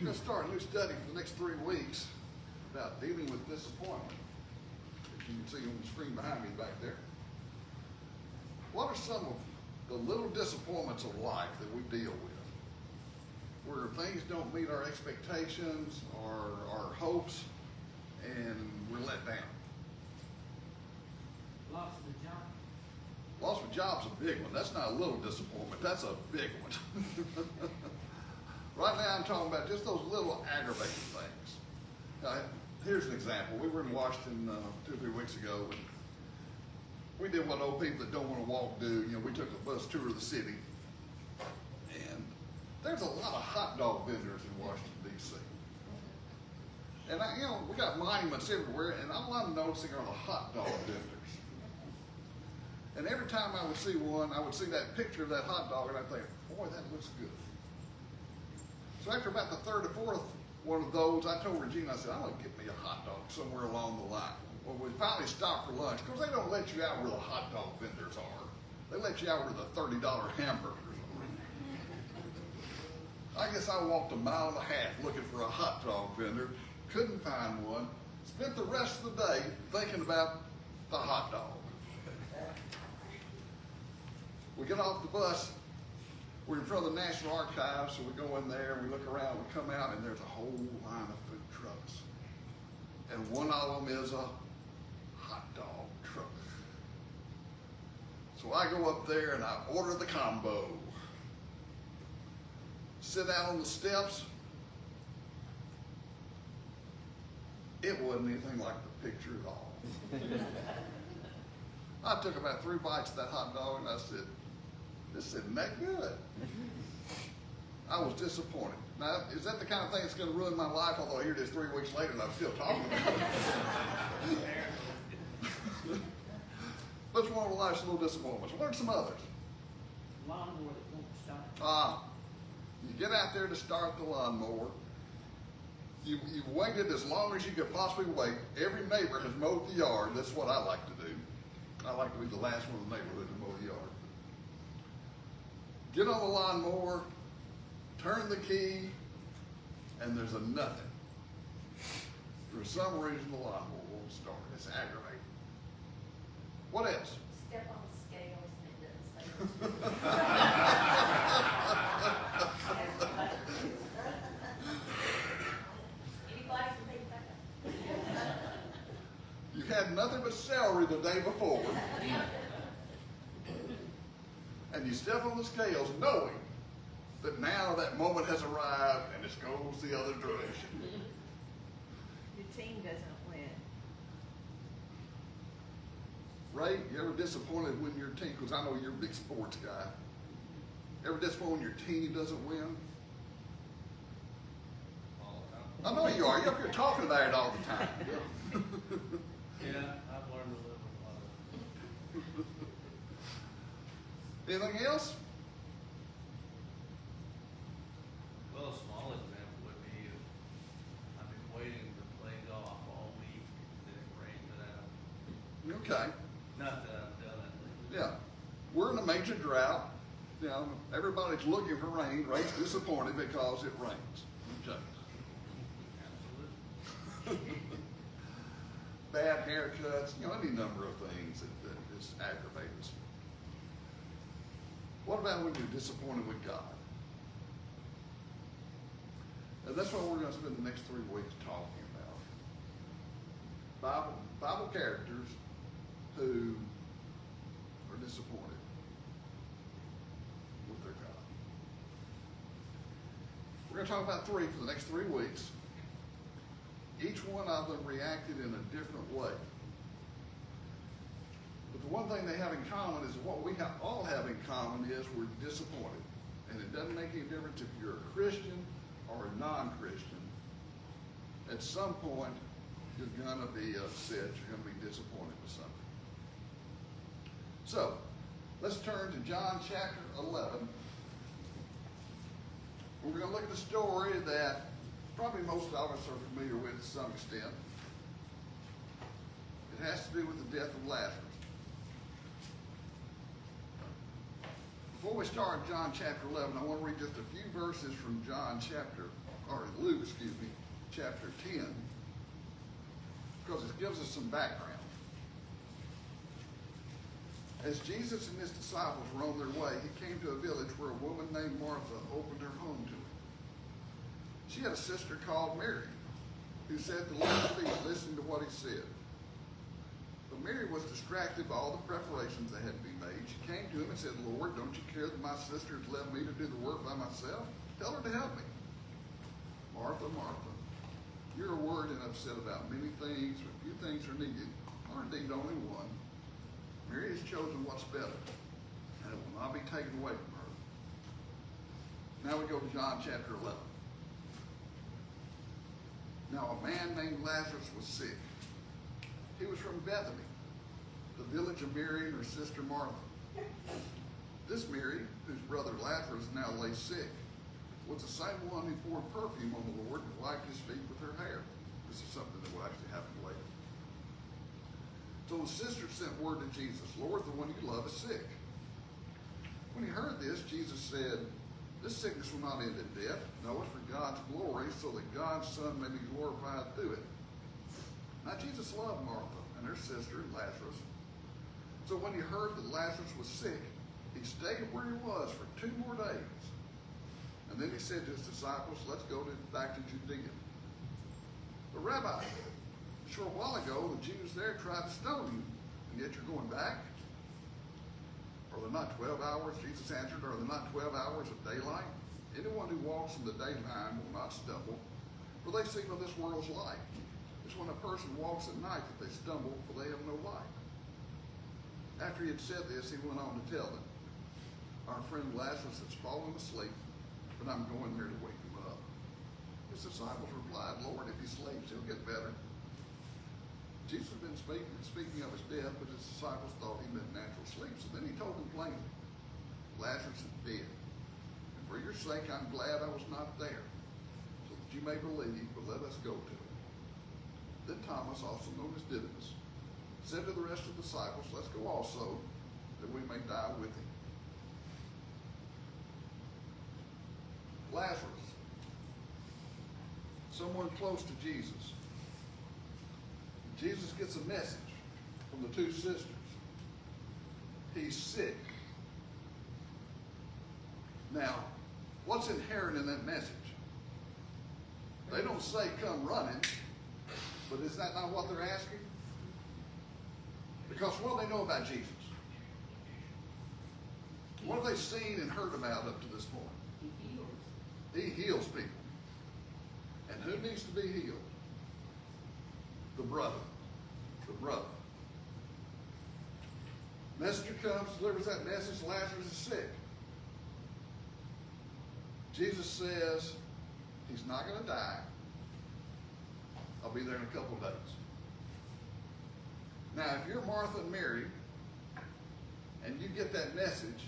going to start a new study for the next 3 weeks about dealing with disappointment. As you can see on the screen behind me back there. What are some of the little disappointments of life that we deal with? Where things don't meet our expectations or our hopes and we're let down. Loss of a job. Loss of a job's a big one. That's not a little disappointment. That's a big one. Right now I'm talking about just those little aggravating things. Here's an example. We were in Washington 2 or 3 weeks ago, and we did what old people that don't want to walk do. You know, we took a bus tour of the city, and there's a lot of hot dog vendors in Washington, D.C. And we got monuments everywhere, and all I'm noticing are the hot dog vendors. And every time I would see one, I would see that picture of that hot dog, and I'd think, boy, that looks good. So after about the third or fourth one of those, I told Regina, I said, I'm going to get me a hot dog somewhere along the line. Well, we finally stopped for lunch, because they don't let you out where the hot dog vendors are. They let you out where the $30 hamburgers are. I guess I walked 1.5 miles looking for a hot dog vendor, couldn't find one, spent the rest of the day thinking about the hot dog. We get off the bus, we're in front of the National Archives, so we go in there, we look around, we come out, and there's a whole line of food trucks. And one of them is a hot dog truck. So I go up there and I order the combo. Sit out on the steps. It wasn't anything like the picture at all. I took about 3 bites of that hot dog and I said, this isn't that good. I was disappointed. Now, is that the kind of thing that's going to ruin my life? Although here it is 3 weeks later and I'm still talking about it. But one of life's little disappointments. What are some others? Lawnmower that won't start. You get out there to start the lawnmower. You've waited as long as you could possibly wait. Every neighbor has mowed the yard. That's what I like to do. I like to be the last one in the neighborhood to mow the yard. Get on the lawnmower, turn the key, and there's a nothing. For some reason, the lawnmower won't start. It's aggravating. What else? Step on the scales and it doesn't say. Anybody can make that. You had nothing but celery the day before. And you step on the scales knowing that now that moment has arrived and it goes the other direction. Your team doesn't win. Ray, you ever disappointed when your team, because I know you're a big sports guy, ever disappointed when your team doesn't win? All the time. I know you are. You're up here talking about it all the time. Yeah, I've learned to live with a lot of it. Anything else? Well, a small example would be I've been waiting to play golf all week, then it rained it out. Okay. Not that I've done it lately. Yeah. We're in a major drought. You know, everybody's looking for rain. Ray's disappointed because it rains. Okay. Absolutely. Bad haircuts, any number of things that just aggravate us. What about when you're disappointed with God? And that's what we're going to spend the next 3 weeks talking about. Bible characters who are disappointed with their God. We're going to talk about 3 for the next 3 weeks. Each one of them reacted in a different way. But the one thing they have in common is what we all have in common is we're disappointed. And it doesn't make any difference if you're a Christian or a non-Christian. At some point, you're going to be upset. You're going to be disappointed with something. So, let's turn to John chapter 11. We're going to look at the story that probably most of us are familiar with to some extent. It has to do with the death of Lazarus. Before we start John chapter 11, I want to read just a few verses from John chapter or Luke, excuse me, chapter 10, because it gives us some background. As Jesus and his disciples were on their way, he came to a village where a woman named Martha opened her home to him. She had a sister called Mary, who said to Lord's feet, listening to what he said. But Mary was distracted by all the preparations that had to be made. She came to him and said, Lord, don't you care that my sister has left me to do the work by myself? Tell her to help me. Martha, Martha, you're worried and upset about many things, but few things are needed, or indeed only one. Mary has chosen what's better, and it will not be taken away from her. Now we go to John chapter 11. Now a man named Lazarus was sick. He was from Bethany, the village of Mary and her sister Martha. This Mary, whose brother Lazarus now lay sick, was the same one who poured perfume on the Lord and wiped his feet with her hair. This is something that will actually happen later. So the sister sent word to Jesus, Lord, the one you love is sick. When he heard this, Jesus said, this sickness will not end in death. No, it's for God's glory, so that God's Son may be glorified through it. Now Jesus loved Martha and her sister and Lazarus. So when he heard that Lazarus was sick, he stayed where he was for 2 more days. And then he said to his disciples, let's go back to Judea. But Rabbi, a short while ago, the Jews there tried to stone you, and yet you're going back? Are there not 12 hours? Jesus answered, are there not 12 hours of daylight? Anyone who walks in the daytime will not stumble, for they see no this world's light. It's when a person walks at night that they stumble, for they have no light. After he had said this, he went on to tell them, our friend Lazarus has fallen asleep, but I'm going there to wake him up. His disciples replied, Lord, if he sleeps, he'll get better. Jesus had been speaking of his death, but his disciples thought he meant natural sleep. So then he told them plainly, Lazarus is dead. And for your sake, I'm glad I was not there, so that you may believe, but let us go to him. Then Thomas, also known as Didymus, said to the rest of the disciples, let's go also, that we may die with him. Lazarus, someone close to Jesus. Jesus gets a message from the 2 sisters. He's sick. Now, what's inherent in that message? They don't say come running, but is that not what they're asking? Because what do they know about Jesus? What have they seen and heard about up to this point? He heals. He heals people. And who needs to be healed? The brother. The brother. Messenger comes, delivers that message, Lazarus is sick. Jesus says, he's not going to die. I'll be there in a couple of days. Now, if you're Martha and Mary, and you get that message,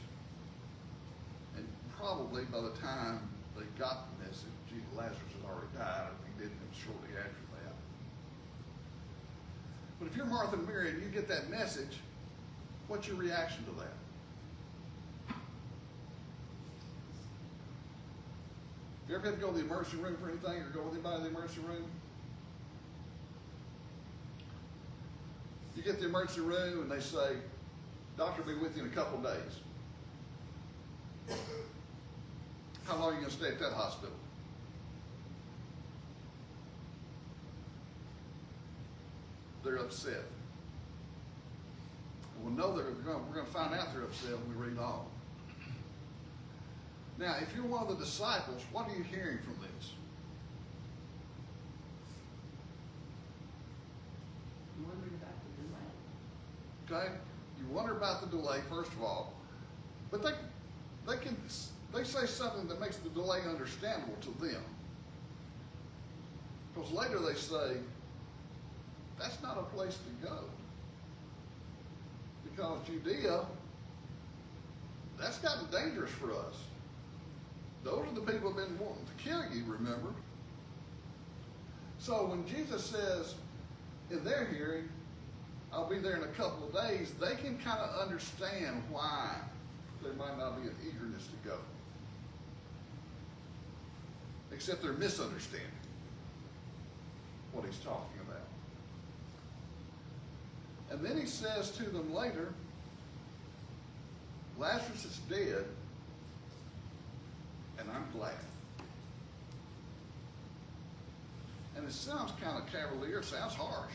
and probably by the time they got the message, Lazarus had already died, or he didn't shortly after that. But if you're Martha and Mary and you get that message, what's your reaction to that? You ever had to go to the emergency room for anything, or go with anybody to the emergency room? You get to the emergency room and they say, doctor will be with you in a couple of days. How long are you going to stay at that hospital? They're upset. We'll know we're going to find out they're upset when we read on. Now, if you're one of the disciples, what are you hearing from this? You wondered about the delay. Okay? You wonder about the delay, first of all. But they say something that makes the delay understandable to them. Because later they say, that's not a place to go. Because Judea, that's gotten dangerous for us. Those are the people who have been wanting to kill you, remember? So when Jesus says, in their hearing, I'll be there in a couple of days, they can kind of understand why there might not be an eagerness to go. except they're misunderstanding what he's talking about. And then he says to them later, Lazarus is dead, and I'm glad. And it sounds kind of cavalier, it sounds harsh.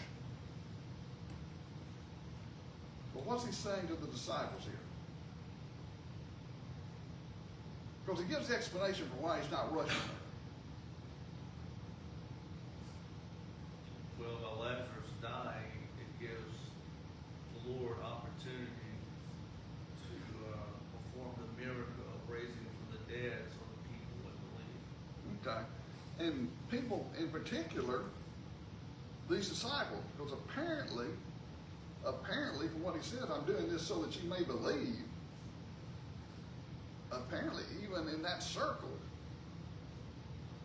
But what's he saying to the disciples here? Because he gives the explanation for why he's not rushing them. Well, by Lazarus dying, it gives the Lord opportunity to perform the miracle of raising from the dead so the people would believe. Okay. And people in particular, these disciples, because apparently from what he said, I'm doing this so that you may believe. Apparently, even in that circle,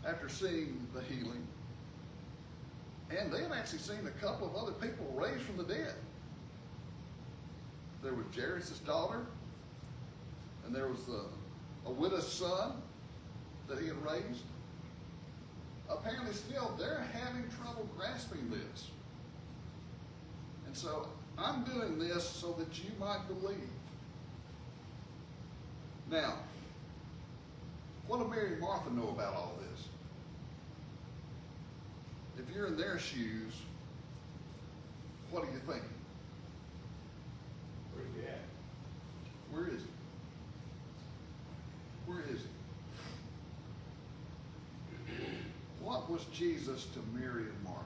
after seeing the healing, and they had actually seen a couple of other people raised from the dead. There was Jairus' daughter, and there was a widow's son that he had raised. Apparently still, they're having trouble grasping this. And so, I'm doing this so that you might believe. Now, what do Mary and Martha know about all this? If you're in their shoes, what are you thinking? Where's he at? Where is he? Where is he? What was Jesus to Mary and Martha?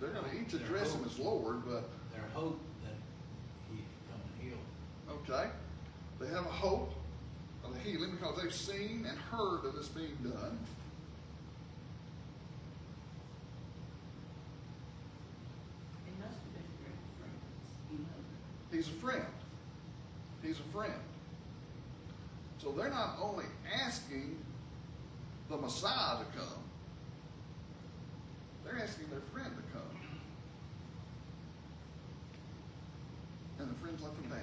They're going to each address him as Lord, but Their hope that he could come and heal. okay, they have a hope of the healing because they've seen and heard of this being done. It must have been great friends, you know. He's a friend. He's a friend. So they're not only asking the Messiah to come, they're asking their friend to come. And the friends let them down. I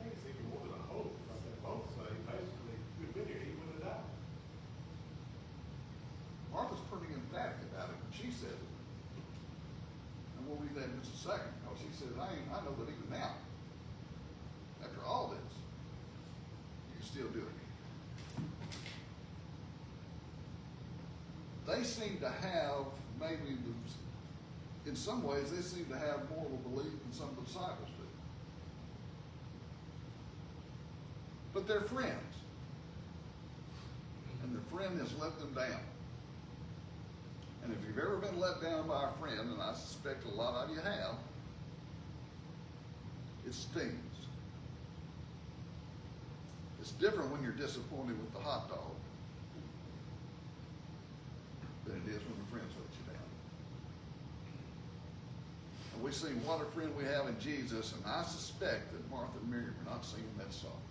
think it's even more than a hope, because they both say, basically, if you'd been here, he would have died. Martha's pretty emphatic about it when she said it. And we'll read that in just a second, because she said, I know that even now, after all this, you can still do it. They seem to have, maybe, in some ways, they seem to have more of a belief than some of the disciples do. But they're friends. And their friend has let them down. And if you've ever been let down by a friend, and I suspect a lot of you have, it stings. It's different when you're disappointed with the hot dog than it is when the friends let you down. And we see what a friend we have in Jesus, and I suspect that Martha and Mary were not singing that song.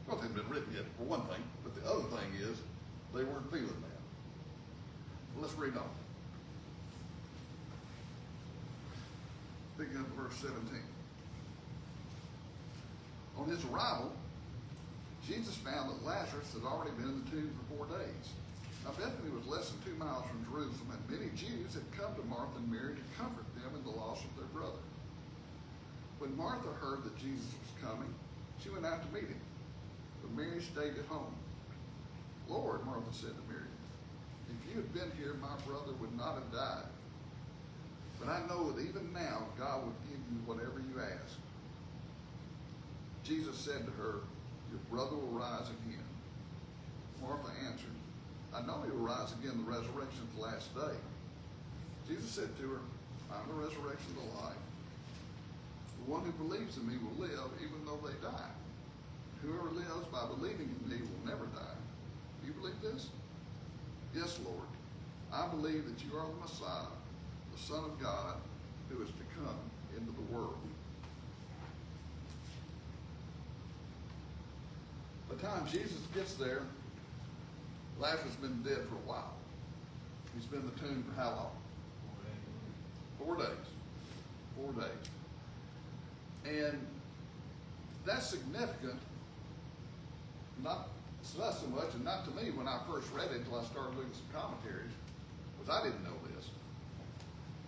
Well, it hadn't been written yet, for one thing, but the other thing is, they weren't feeling that. Well, let's read on. Picking up verse 17. On his arrival, Jesus found that Lazarus had already been in the tomb for 4 days. Now Bethany was less than 2 miles from Jerusalem, and many Jews had come to Martha and Mary to comfort them in the loss of their brother. When Martha heard that Jesus was coming, she went out to meet him, but Mary stayed at home. Lord, Martha said to Mary, if you had been here, my brother would not have died. But I know that even now God would give you whatever you ask. Jesus said to her, your brother will rise again. Martha answered, I know he will rise again in the resurrection of the last day. Jesus said to her, I'm the resurrection of the life. The one who believes in me will live even though they die. Whoever lives by believing in me will never die. Do you believe this? Yes, Lord. I believe that you are the Messiah, the Son of God, who is to come into the world. By the time Jesus gets there, Lazarus has been dead for a while. He's been in the tomb for how long? 4 days. 4 days. And that's significant, not so much, and not to me when I first read it until I started looking at some commentaries, because I didn't know this.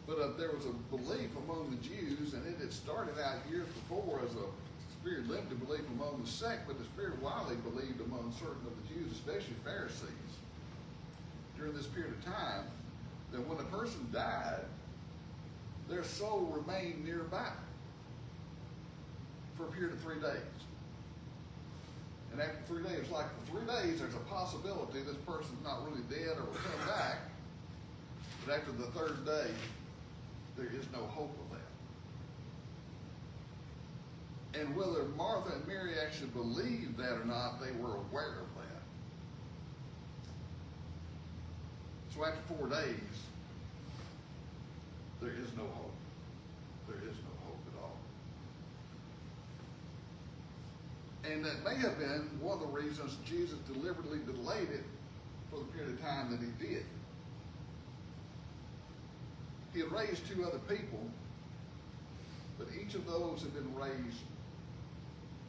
But there was a belief among the Jews, and it had started out years before as a very limited belief among the sect, but it's very widely believed among certain of the Jews, especially Pharisees, during this period of time, that when a person died, their soul remained nearby for a period of 3 days. And after 3 days, like for 3 days, there's a possibility this person's not really dead or will come back. But after the third day, there is no hope of that. And whether Martha and Mary actually believed that or not, they were aware of that. So after 4 days, there is no hope. There is no hope at all. And that may have been one of the reasons Jesus deliberately delayed it for the period of time that he did. He had raised 2 other people, but each of those had been raised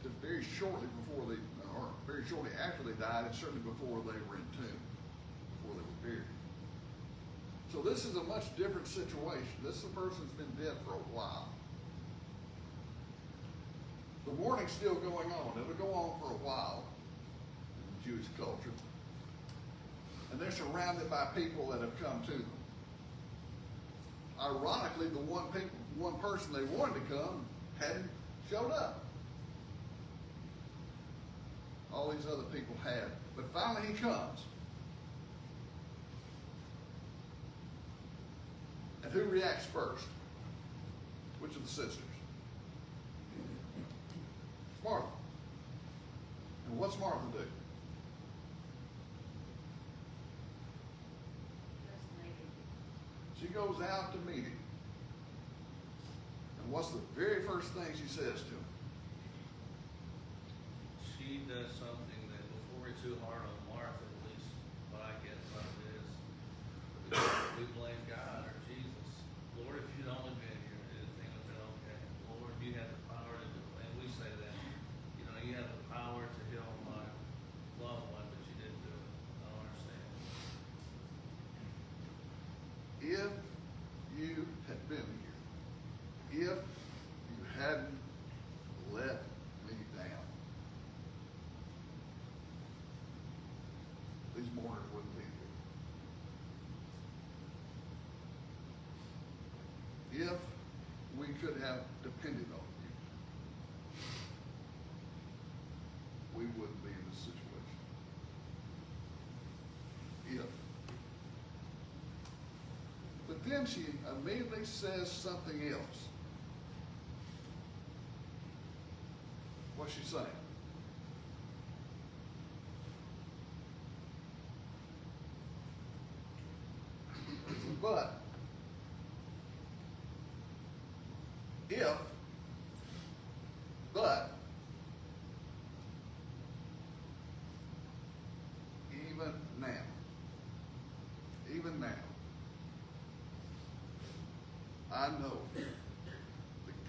just very shortly before they, or very shortly after they died, and certainly before they were entombed, before they were buried. So this is a much different situation. This person's been dead for a while. The mourning's still going on. It'll go on for a while in Jewish culture. And they're surrounded by people that have come to them. Ironically, the one person they wanted to come hadn't showed up. All these other people had. But finally he comes. And who reacts first? Which of the sisters? Martha. And what's Martha do? She goes out to meet him. And what's the very first thing she says to him? She does something that, before we're too hard on Martha, at least what I get from it is, we blame God or Jesus. Lord, if you'd only been here, everything would have been okay. Lord, you had the power to do it. And we say that, you had the power to heal my loved one, but you didn't do it. I don't understand. If you had been here, if you hadn't let me down, these mourners wouldn't be here. If we could have depended on you, we wouldn't be in this situation. If. But then she immediately says something else. What's she saying? But even now, I know that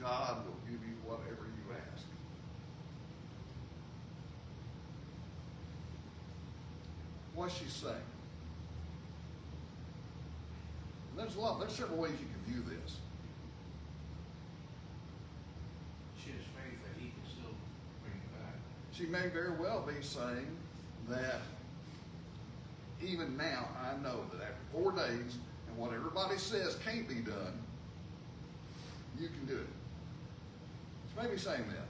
God will give you whatever you ask. What's she saying? There's several ways you can view this. She has faith that he can still bring it back. She may very well be saying that even now I know that after 4 days and what everybody says can't be done, you can do it. She may be saying that.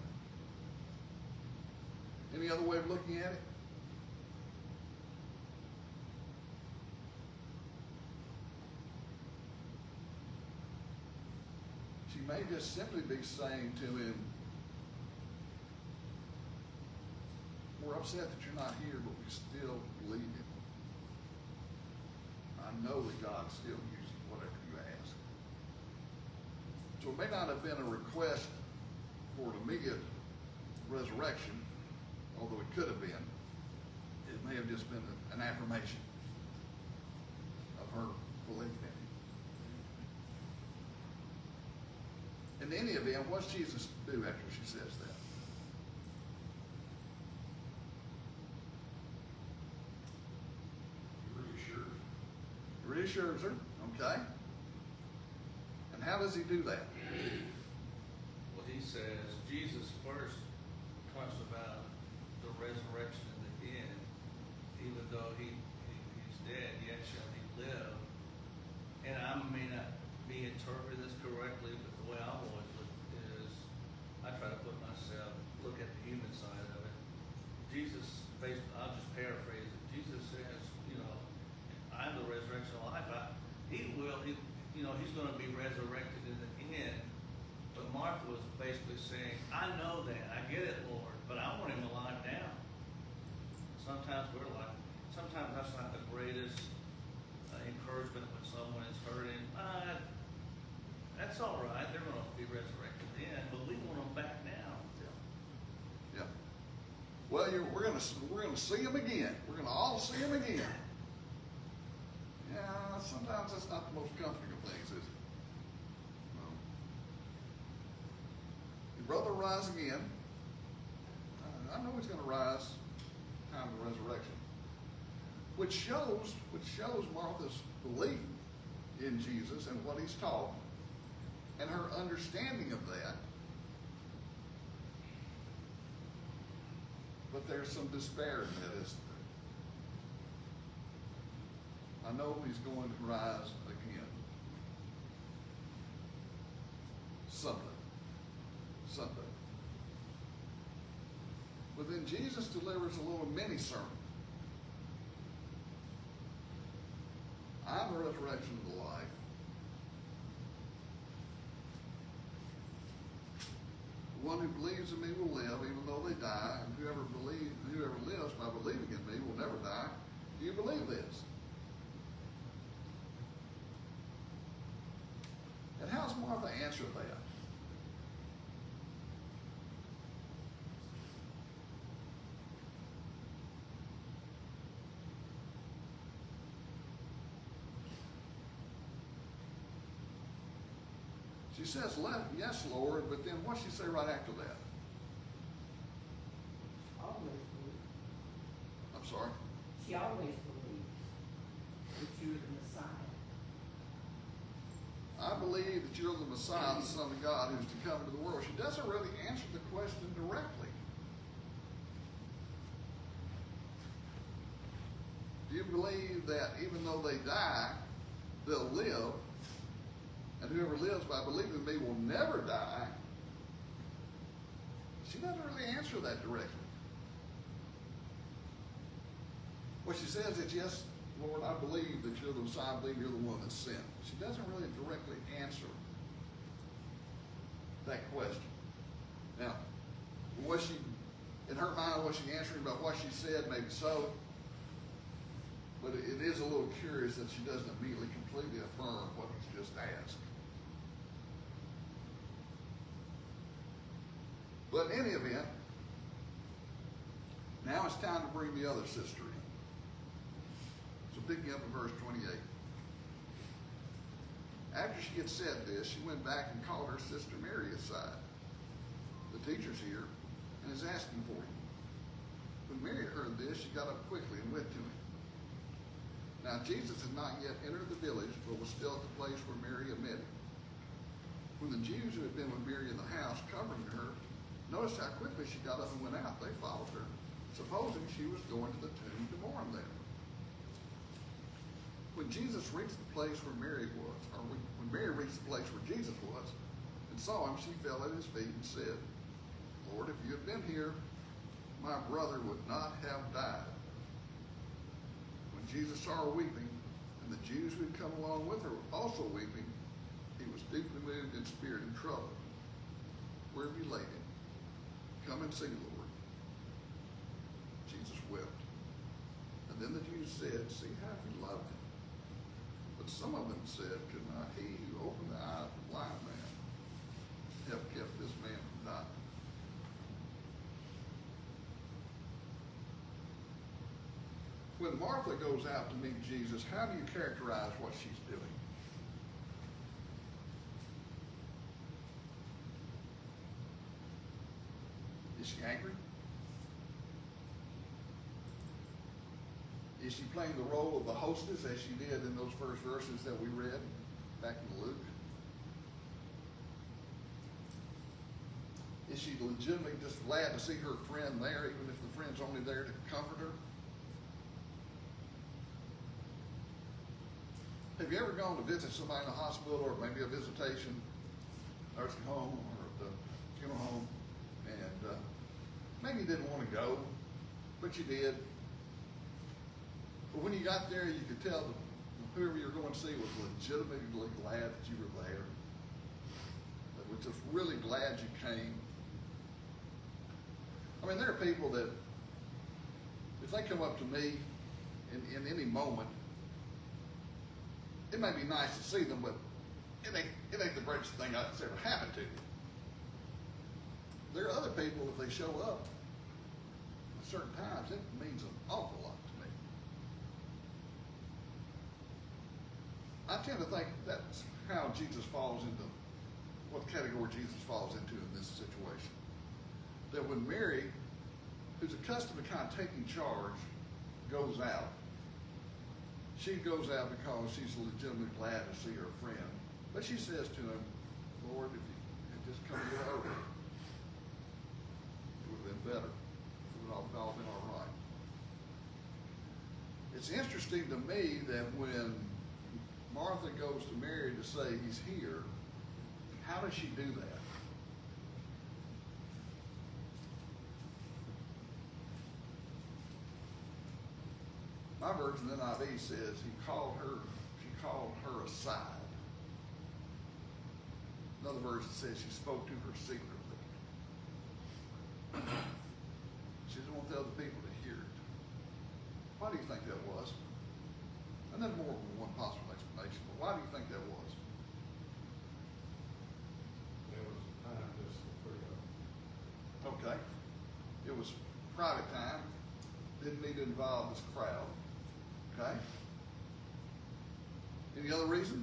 Any other way of looking at it? She may just simply be saying to him, we're upset that you're not here, but we still believe in you. I know that God still uses whatever you ask. So it may not have been a request for an immediate resurrection, although it could have been. It may have just been an affirmation of her belief in him. In any event, what's Jesus do after she says that? He reassures her, okay? And how does he do that? Well, he says, Jesus first talks about the resurrection in the end. Even though he's dead, yet shall he live. And I may not be interpreting this correctly, but the way I've always looked is, I try to look at the human side of it. Jesus, I'll just paraphrase it. Jesus says, I'm the resurrection of life. He's going to be resurrected in the end. But Martha was basically saying, I know that, I get it, Lord, but I want him alive now. Sometimes that's not the greatest encouragement when someone is hurting. That's all right. They're going to be resurrected then, but we want them back now. Yeah. Well, we're gonna see him again. We're gonna all see him again. Yeah, sometimes that's not the most comforting of things, is it? No. Your brother will rise again. I know he's gonna rise time of the resurrection. Which shows Martha's belief in Jesus and what he's taught, and her understanding of that. But there's some despair in that, isn't there? I know he's going to rise again. Someday. But then Jesus delivers a little mini sermon. I'm the resurrection of the life. The one who believes in me will live even though they die, and whoever lives by believing in me will never die. Do you believe this? And how's Martha answer that? She says, yes, Lord, but then what's she say right after that? Always believe. I'm sorry? She always believes that you're the Messiah. I believe that you're the Messiah, the Son of God, who's to come into the world. She doesn't really answer the question directly. Do you believe that even though they die, they'll live? And whoever lives by believing in me will never die. She doesn't really answer that directly. What she says is, yes, Lord, I believe that you're the Messiah. I believe you're the one that's sent. She doesn't really directly answer that question. Now, in her mind, was she answering about what she said? Maybe so. But it is a little curious that she doesn't immediately completely affirm what he's just asked. But in any event, now it's time to bring the other sister in. So picking up in verse 28. After she had said this, she went back and called her sister Mary aside. The teacher's here and is asking for you. When Mary heard this, she got up quickly and went to him. Now Jesus had not yet entered the village, but was still at the place where Mary had met him. When the Jews who had been with Mary in the house, covering her, noticed how quickly she got up and went out, they followed her, supposing she was going to the tomb to mourn there. When Jesus reached the place where Mary was, or when Mary reached the place where Jesus was, and saw him, she fell at his feet and said, Lord, if you had been here, my brother would not have died. When Jesus saw her weeping, and the Jews who had come along with her also weeping, he was deeply moved in spirit and troubled. Where have you laid him? Come and see, Lord. Jesus wept. And then the Jews said, see how he loved him. But some of them said, could not he who opened the eyes of the blind man have kept this man from dying? When Martha goes out to meet Jesus, how do you characterize what she's doing? Is she angry? Is she playing the role of the hostess as she did in those first verses that we read back in Luke? Is she legitimately just glad to see her friend there, even if the friend's only there to comfort her? Have you ever gone to visit somebody in the hospital, or maybe a visitation, nursing home, or at the funeral home, and maybe you didn't want to go, but you did? But when you got there, you could tell that whoever you were going to see was legitimately glad that you were there. That was just really glad you came. I mean, there are people that, if they come up to me in any moment, it may be nice to see them, but it ain't the greatest thing that's ever happened to me. There are other people, if they show up at certain times, it means an awful lot to me. I tend to think that's how Jesus falls into, what category Jesus falls into in this situation. That when Mary, who's accustomed to kind of taking charge, goes out, she goes out because she's legitimately glad to see her friend. But she says to him, Lord, if you had just come a little earlier, it would have been better. It would have all been all right. It's interesting to me that when Martha goes to Mary to say he's here, how does she do that? My version of the NIV says she called her aside. Another version says she spoke to her secretly. She didn't want the other people to hear it. Why do you think that was? And there's more than one possible explanation, but why do you think that was? There was time just for you. Okay. It was private time. Didn't need to involve this crowd. Okay? Any other reason?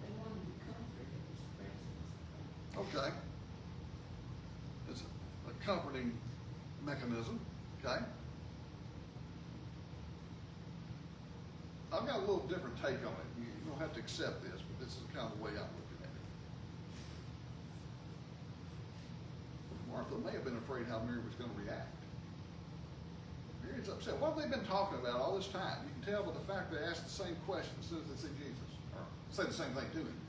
They wanted to comfort his presence. Okay. It's a comforting mechanism. Okay? I've got a little different take on it. You don't have to accept this, but this is kind of the way I'm looking at it. Martha may have been afraid how Mary was going to react. Mary's upset. What have they been talking about all this time? You can tell by the fact they ask the same question as soon as they see Jesus, or say the same thing to him.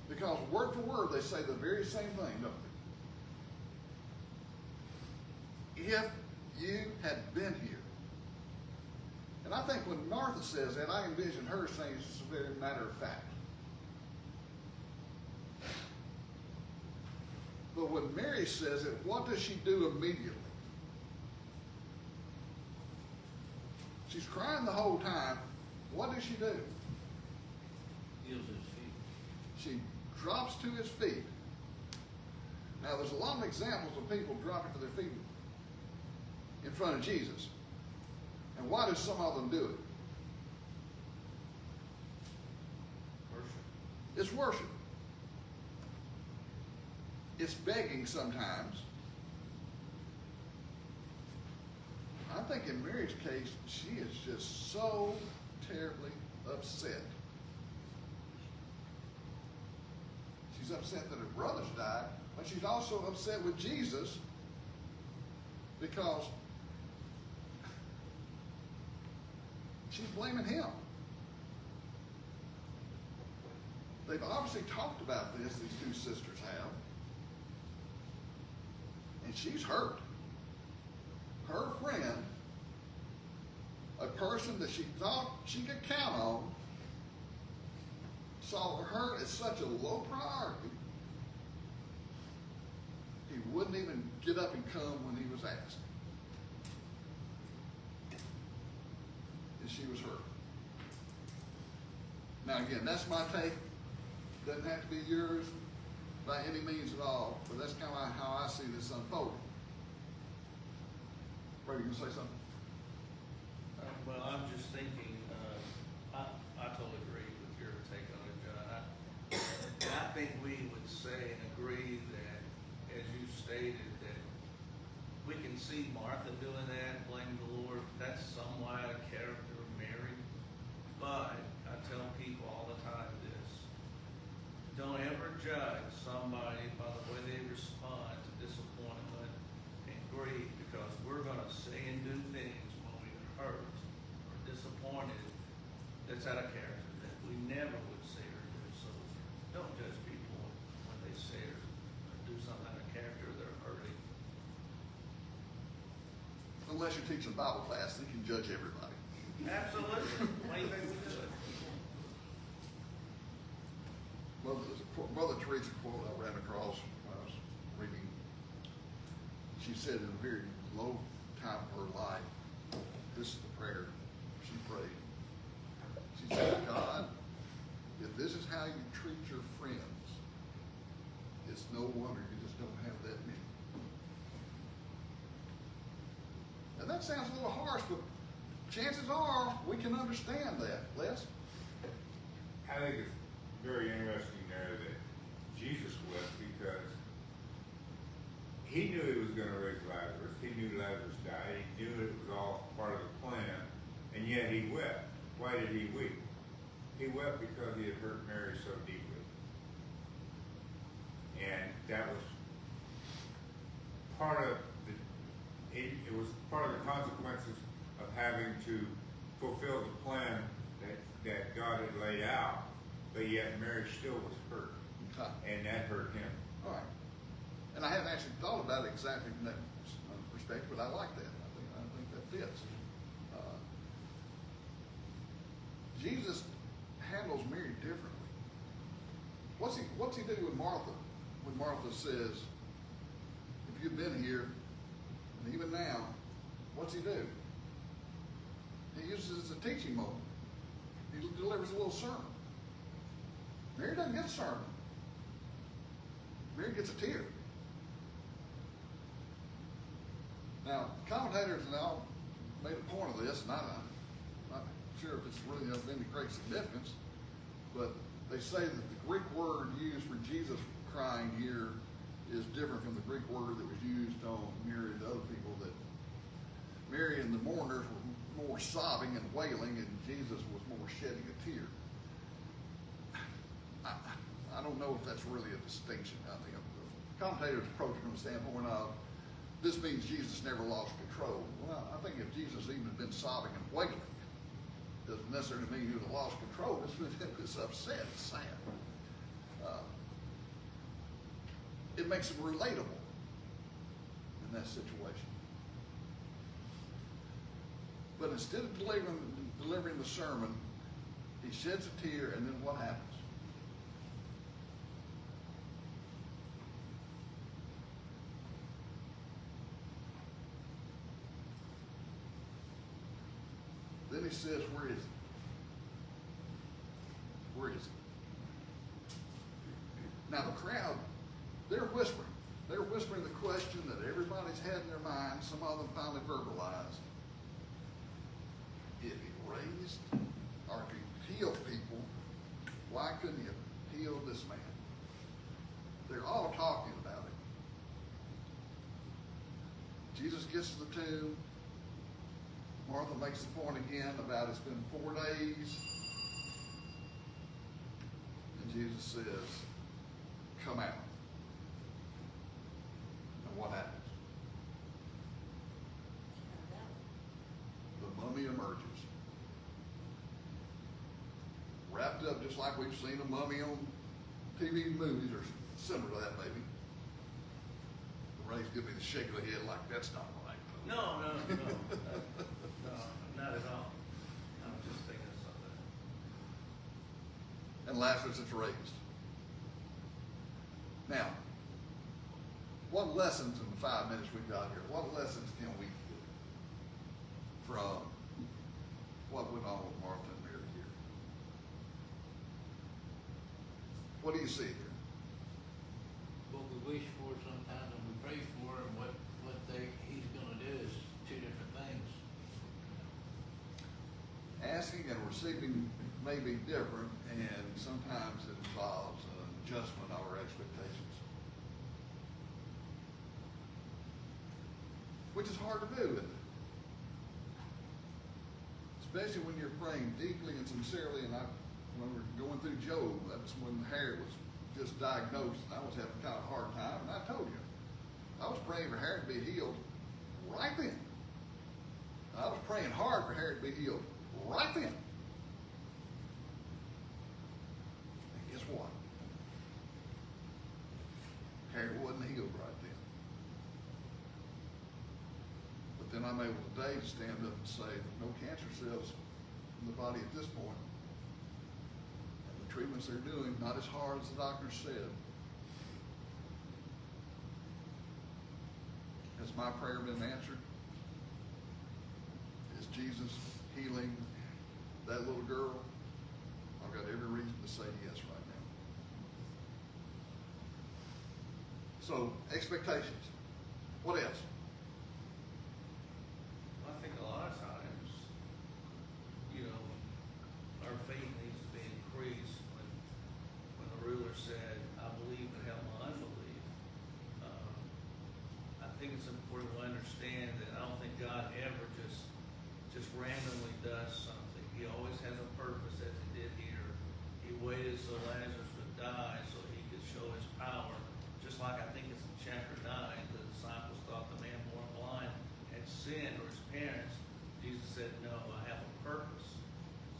Because word for word they say the very same thing, don't they? If you had been here. And I think when Martha says that, I envision her saying it's a very matter of fact. But when Mary says it, what does she do immediately? She's crying the whole time. What does she do? Heals his feet. She drops to his feet. Now, there's a lot of examples of people dropping to their feet in front of Jesus. And why do some of them do it? Worship. It's worship. It's begging sometimes. I think in Mary's case, she is just so terribly upset. She's upset that her brothers died, but she's also upset with Jesus because she's blaming him. They've obviously talked about this, these two sisters have. And she's hurt. Her friend, a person that she thought she could count on, saw her as such a low priority, he wouldn't even get up and come when he was asked. And she was hurt. Now again, that's my take. Doesn't have to be yours by any means at all, but that's kind of how I see this unfolding. Brady, you gonna say something? Well, I'm just thinking, I totally agree with your take say and agree that, as you stated, that we can see Martha doing that, blaming the Lord. That's somewhat a character of Mary. But I tell people all the time this: don't ever judge somebody by the way they respond to disappointment and grief, because we're going to say and do things when we are hurt or disappointed that's out of character that we never would say or do. So don't judge people when they say or do something out of character they're hurting. Unless you're teaching Bible class, then you can judge everybody. Absolutely. Why do you think we do it? Well, there's a Mother Teresa quote I ran across when I was reading. She said in a very low time of her life, this is the prayer she prayed. She said, God, if this is how you treat your friends, it's no wonder you just don't have that many. And that sounds a little harsh, but chances are we can understand that. Les? I think it's very interesting there that Jesus wept because he knew he was going to raise Lazarus. He knew Lazarus died. He knew it was all part of the plan, and yet he wept. Why did he weep? He wept because he had hurt Mary so deeply. And that was part of it was part of the consequences of having to fulfill the plan that God had laid out, but yet Mary still was hurt, Okay. and that hurt him. All right. And I haven't actually thought about it exactly from that perspective, but I like that. I think that fits. Jesus handles Mary differently. What's he do with Martha when Martha says, if you've been here, and even now, what's he do? He uses it as a teaching moment. He delivers a little sermon. Mary doesn't get a sermon. Mary gets a tear. Now, commentators and all made a point of this, and I'm not sure if it's really of any great significance, but they say that the Greek word used for Jesus crying here is different from the Greek word that was used on Mary and other people. That Mary and the mourners were more sobbing and wailing, and Jesus was more shedding a tear. I don't know if that's really a distinction. I think commentators approach it from the standpoint of this means Jesus never lost control. Well, I think if Jesus even had been sobbing and wailing, doesn't necessarily mean he would have lost control. It's upset, it's sad. It makes him relatable in that situation. But instead of delivering the sermon, he sheds a tear, and then what happens? Then he says, where is he? Where is he? Now the crowd, they're whispering. They're whispering the question that everybody's had in their mind. Some of them finally verbalized. If he raised or if he healed people, why couldn't he have healed this man? They're all talking about it. Jesus gets to the tomb. Martha makes the point again about it's been 4 days. And Jesus says, come out. And what happens? The mummy emerges. Wrapped up just like we've seen a mummy on TV movies or similar to that maybe. Ray's giving me the shake of the head like that's not right. No, not at all. I'm just thinking of something. And Lazarus is raised. Now, what lessons in the 5 minutes we've got here, what lessons can we get from what went on with Martha and Mary here? What do you see here? What we wish for sometimes and we pray for, and what he's gonna do is two different things. Asking and receiving may be different, and sometimes it involves an adjustment of our expectations. Which is hard to do, isn't it? Especially when you're praying deeply and sincerely, and when we're going through Job, that's when Harriet was just diagnosed, and I was having kind of a hard time, and I told you, I was praying for Harriet to be healed right then. I was praying hard for Harriet to be healed right then. And guess what? Harriet wasn't healed right then. But then I'm able today to stand up and say, no cancer cells in the body at this point. And the treatments they're doing, not as hard as the doctors said. Has my prayer been answered? Is Jesus healing that little girl? I've got every reason to say yes right now. So, expectations. What else? I think a lot of times, you know, our faith needs to be increased when the ruler said, I believe but help my unbelief. I think it's important to understand that I don't think God ever just randomly does something. He always has a purpose, as he did here. He waited so Lazarus would die so he could show his power. Just like I think it's in chapter 9, the disciples thought the man born blind had sinned, or his parents. Jesus said, no, I have a purpose.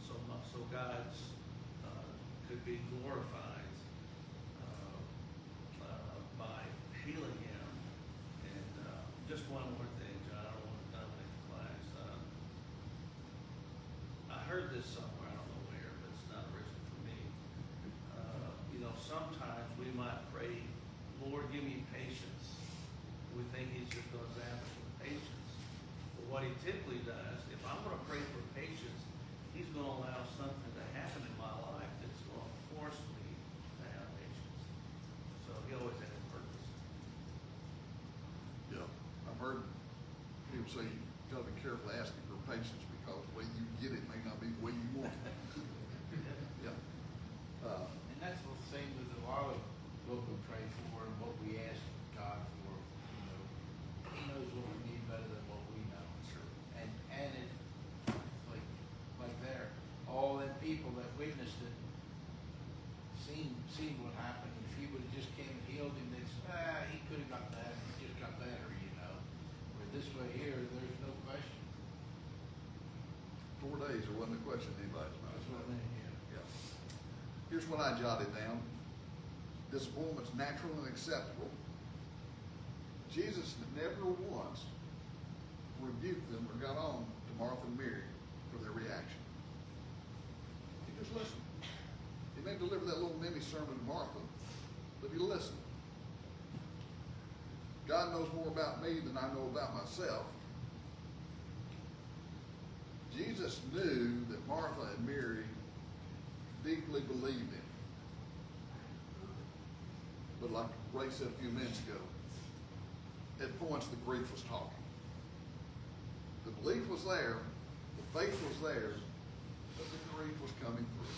So God's could be glorified by healing him. And just one more thing, John, I don't want to dominate the class. I heard this somewhere, I don't know where, but it's not original for me. You know, sometimes we might pray, Lord, give me patience. We think he's just going to zap us with patience. But what he typically does, if I'm going to pray for patience, he's going to allow something to happen in my life that's going to force me to have patience. So he always has a purpose. Yeah, I've heard people say you got to be careful asking for patience because the way you get it may not be the way you want it. Yeah. And that's the same with a lot of what we pray for and what we ask God for. You know, he knows what we need better than what we know. Sure. And it, like there, all them people that witnessed it, seen what happened. If he would have just came and healed him, they'd say, he could have got that. He just got better, you know. Where this way here, there's no question. 4 days, there wasn't a question in anybody's mind. That's what I mean, yeah. Yeah. Here's what I jotted down. Disappointment's natural and acceptable. Jesus never once rebuked them or got on to Martha and Mary for their reaction. He just listened. He may deliver that little mini sermon to Martha, but he listened. God knows more about me than I know about myself. Jesus knew that Martha and Mary deeply believed him. But like Ray said a few minutes ago, at points the grief was talking. The belief was there, the faith was there, but the grief was coming through.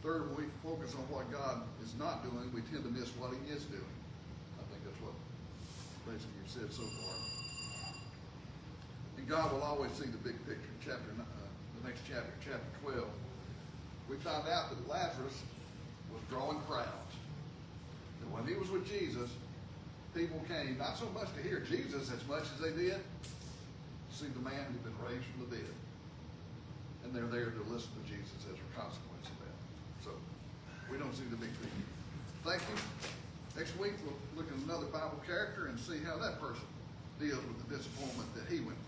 Third, when we focus on what God is not doing, we tend to miss what he is doing. I think that's what basically you've said so far. And God will always see the big picture. The next chapter, chapter 12, we found out that Lazarus was drawing crowds. And when he was with Jesus, people came not so much to hear Jesus as much as they did to see the man who'd been raised from the dead. And they're there to listen to Jesus as a consequence of that. So we don't see the big picture. Thank you. Next week we'll look at another Bible character and see how that person deals with the disappointment that he went through.